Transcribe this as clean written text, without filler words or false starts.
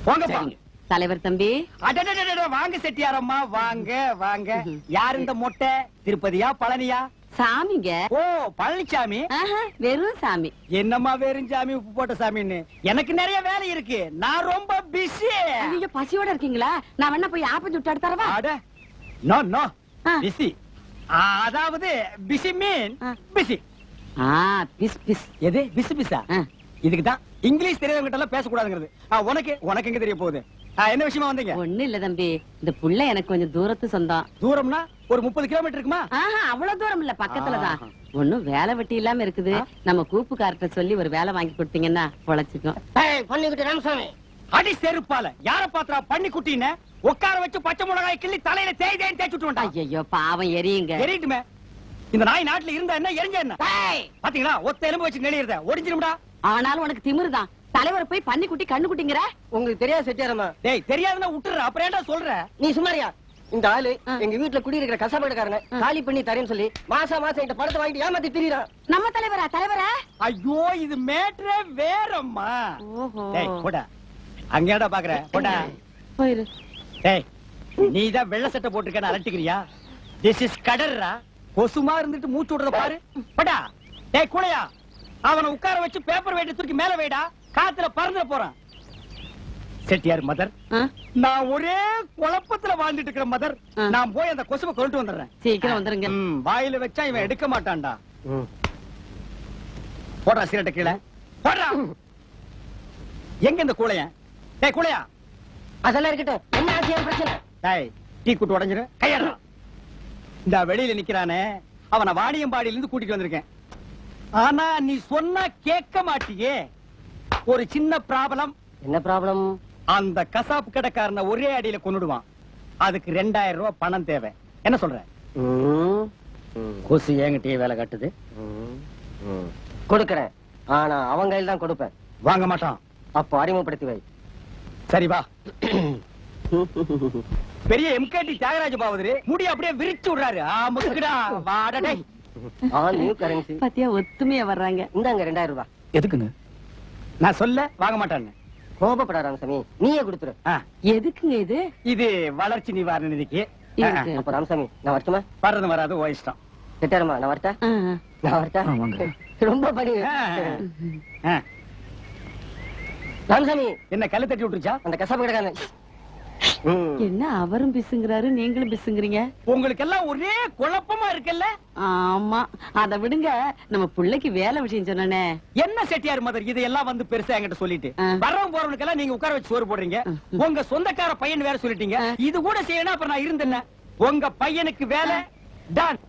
போங்கப்பா. தலைவர் தம்பி. வாங்க செட்டியாரம்மா, வாங்க வாங்க. யார் இந்த மொட்டை? திருப்பதியா பழனியா? சாமிங்க. ஓ, பழனிசாமி. வெறும் சாமி. என்னம்மா வெறும் சாமி, உப்பு போட்ட சாமின்னு? எனக்கு நிறைய வேலை இருக்கு, நான் ரொம்ப பிஸி. நீங்க பசியோட இருக்கீங்களா? நான் வேணா போய் ஆப்பம் சுட்டு எடுத்து தரவா? அட நோ நோ, பிஸி. அதாவது பிஸி மீன் பிஸி. பிஸ் பிஸ். எது பிஸி பிஸா? இதுக்குதான் இங்கிலீஷ் தெரியாதவங்க எல்லாம் பேசக்கூடாதுங்கிறது. உனக்கு எங்க தெரிய போகுது? என்ன விஷயமா வந்தீங்க? ஒண்ணு இல்ல தம்பி, இந்த புள்ள எனக்கு கொஞ்சம் தூரத்து சொந்தம். தூரம்னா ஒரு 30 கிலோமீட்டர் இருக்குமா? அவ்வளவு தூரம் இல்ல, பக்கத்துலதான். ஒண்ணும் வேலை வெட்டி இல்லாம இருக்குது. நம்ம கூப்புக்கார்ட்ட சொல்லி ஒரு வேலை வாங்கி கொடுத்தீங்கன்னா பொழைச்சுக்கும். பண்ணிக்கிட்டு ராமசாமி. அடி செருப்பால யார பாத்திரா பண்ணி குட்டின்னு உட்கார வச்சு பச்சை மிளகாய் கிள்ளி தலையில தேய்தேன்னு தேய்ச்சுட்டு வந்தா. ஐயோ பாவம், எரியுங்க. எரிட்டுமே. இந்த நாய் நாட்டுல இருந்தா என்ன, எரிஞ்ச என்ன? பாத்தீங்களா, ஒத்த எலும்பு வச்சு நெளியறத ஒடிஞ்சிரும்டா. ஆனாலும் உனக்கு திமிருதான். தலைவர் போய் பண்ணி குட்டி கண்ணு குட்டிங்கிற. உங்களுக்கு தெரியாது செட்டியாரம்மா. டேய், தெரியாதுன்னா விட்டுற, அப்புறம் ஏன்டா சொல்ற? நீ சும்மாரியா? இந்த ஆளு எங்க வீட்டுல குடியிருக்கிற கசாபடக்காரங்க காலி பண்ணி தரேன்னு சொல்லி மாசம் இந்த படத்தை வாங்கிட்டு ஏமாத்தி திரியறான். நம்ம தலைவரா? தலைவரா? ஐயோ, இது மேட்ரே வேறம்மா. டேய் போடா, அங்கேடா பாக்குற, போடா போயிரு. டேய், நீதான் வெள்ளை சட்டை போட்டுருக்கேன்னு அலட்டிக்கிறியா? This is கடர்ரா. கொசுமா இருந்துட்டு மூச்சு விடுறத பாரு. போடா. டேய் கூளையா, அவனை உட்கார வச்சு பேப்பர் வெயிட் தூக்கி மேல வைடா, காத்துல பறந்து போறான். செட்டியார் மதர், நான் ஒரே குழப்பத்துல வாழ்ந்துட்டு இருக்கிற மதர். நான் போய் அந்த கொசுவை கொண்டு வந்துடுறேன். சீக்கிரம் வந்துருங்க. வாயில வச்சா இவன் எடுக்க மாட்டான்டா. போடுறா சிரட்டை கீழே, போடுறா. எங்க இந்த கூளையன்? டேய் கூளையா. அதெல்லாம் இருக்கட்டும், என்ன ஆசையான பிரச்சனை? டேய், டீ குட்டு உடைஞ்சிரு, கையடா. இந்த வெளியில நிக்கிறானே, அவனை வாணியம்பாடியில இருந்து கூட்டிட்டு வந்திருக்கேன். ஆனா நீ சொன்னா கேட்க மாட்டியே. ஒரு சின்ன ப்ராப்ளம். என்ன ப்ராப்ளம்? அந்த கசாப்பு கடைக்காரனை ஒரே அடியில கொன்னுடுவான். அதுக்கு 2000 ரூபாய் பணம் தேவை. என்ன சொல்ற? கொசு என்கிட்டயே வேலை கட்டுது. கொடுக்கறேன், ஆனா அவங்க கையில் தான் கொடுப்பேன். வாங்க மாட்டான். அப்போ அறிமுகப்படுத்தி வை. சரி வா. பெரிய எம்கேடி தியாகராஜ பாவதரு முடி அப்படியே விரிச்சு விடுறாரு. முதுக்குடா வாடா. டேய், நியூ கரன்சி பாத்தியா, ஒத்துமையா வர்றாங்க. இந்தாங்க 2000 ரூபாய். எதுக்குங்க? நான் சொல்ல வாங்க மாட்டான்னு. கோபப்படா ராமசாமி, நீயே கொடுத்துரு. எதுக்குங்க இது? இது வளர்ச்சி நிவாரண நிதிக்கு. அப்ப ராமசாமி, நான் வரட்டுமா? வர்றது வராது ஓ இஷ்டம். செட்டாரமா, நான் வரட்டா? நான் வரட்டா? ரொம்ப படி. ராமசாமி, என்ன கல்லு தட்டி விட்டுருச்சா அந்த கசாப்பு கடைக்காரன்? என்ன அவரும் பிசுங்கிறாரு, நீங்களும் பிசுங்கிறீங்க? உங்களுக்கு எல்லாம் ஒரே குழப்பமா இருக்குல்ல? ஆமா, அத விடுங்க. நம்ம பிள்ளைக்கு வேலை விஷயம் சொன்னே. என்ன செட்டியார் மதர் இதெல்லாம் வந்து பெருசா என்கிட்ட சொல்லிட்டு வரவும் போறவனுக்கு எல்லாம் நீங்க உட்கார வச்சு சோறு போடுறீங்க. உங்க சொந்தக்கார பையன் வேற சொல்லிட்டீங்க. இது கூட செய்யணும். அப்புறம் நான் இருந்தேன். உங்க பையனுக்கு வேலை டன்.